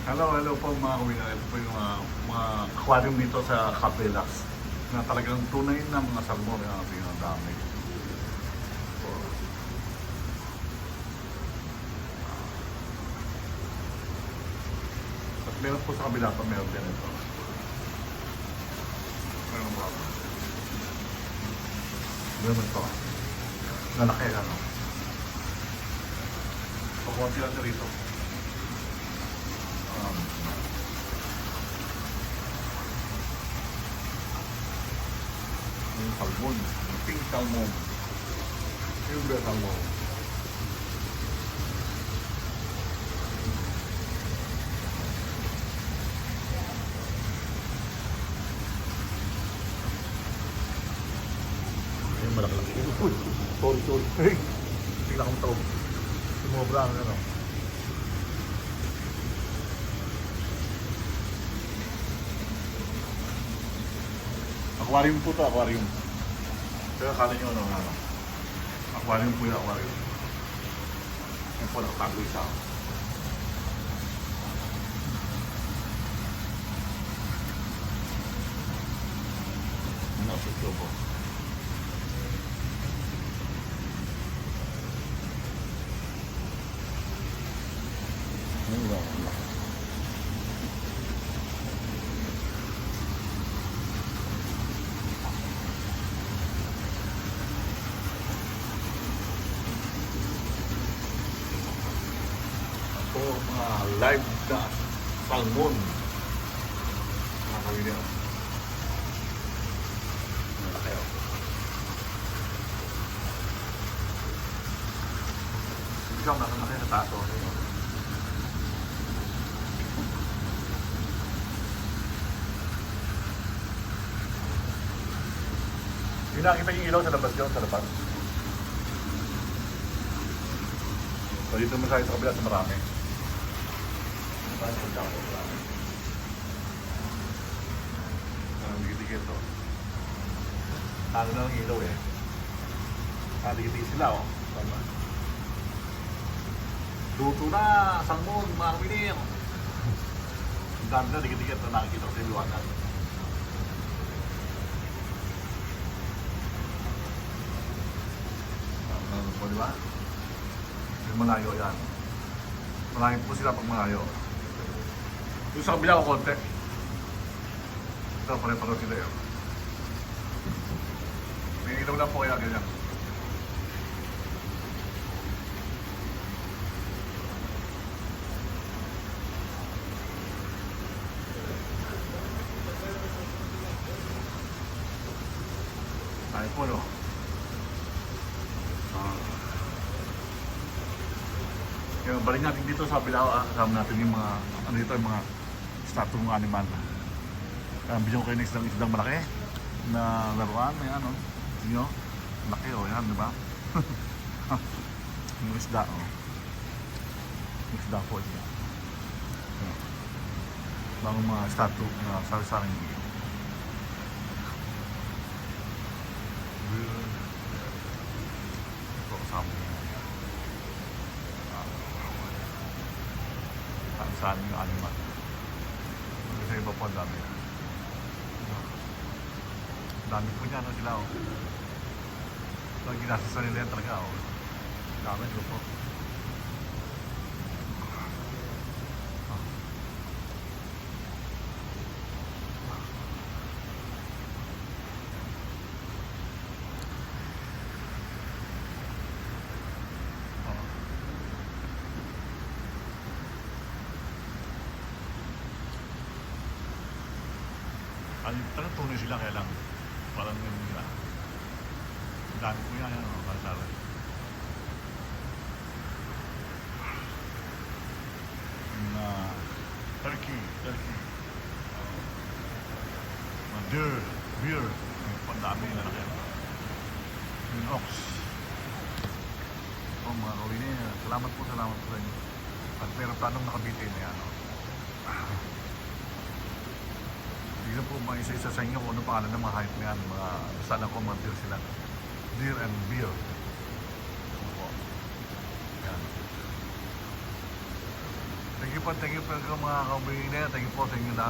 Hello po mga kawina. Ito po yung mga aquarium dito sa Capelas na talagang tunay na mga salmon na pinadami. So, at meron po sa kabila pa, meron din ito. Meron po. Meron ito. Lalaki ano. Pakunti lang dito. Yung salmon, yung pink salmon, yung red salmon. Yung malaki-laki. Sorry. Hey! Tingnan akong tawag. Sumobra ang ano. Aquarium po ito, aquarium. Pero akala nyo ano. Aquarium po yung aquarium. Yan po, nakatago isa. Nakasityo po. Ito, mga live na salmon. Mga kawin yun. Malaki o. Ikaw, nakalaki na tato. Yung nakita yung ilaw sa labas yun, sa labas. So dito mo sa kabila sa marami. Parang sa dako marami. Parang dikit-dikit to. Talo na ng ilaw eh. Dikit-dikit sila oh. Tama. Luto na! Salmon! Mga kamilir! Ang dami na dikit-dikit na nakikita ko sa iluwanan. Ano po, di ba? Yung malayo yan. Malayo po sila pag malayo. Yung sa kabila ko konti. Ito, pare-paro sila yun. May ilaw lang po kaya ganyan. Ay po, no? Kaya balik natin dito sa Bilao, kasama natin yung mga, ano dito, yung mga statue ng animal. Bigyan ko kayo ng isdang malaki na laruan, may ano, nyo, laki o, yan, di ba? Yung isda, o. Yung isda po, isda. Bagong mga statue na sari-saring ito kasama nyo. Saan yung animal. Sa iba po ang dami. Dami po niya, no, sila, oh. So, ginasasa nila yan talaga, oh. Dami ko po. Talagang tunay sila kaya lang parang yun nila. Ang dami po yan, ano, para sa akin. Yung turkey. Beer. Yung pandami na laki. Yung ox. Oh, mga kawini, salamat po sa inyo. At meron tanong nakabitin na yan, no? Hindi po mga isa-isa sa inyo kung ano pangalan ng mga hype na yan. Sana ko mga deer sila. Deer and beer. Yan. Sige Thank you po mga kaubingin. Thank you po sa inyo na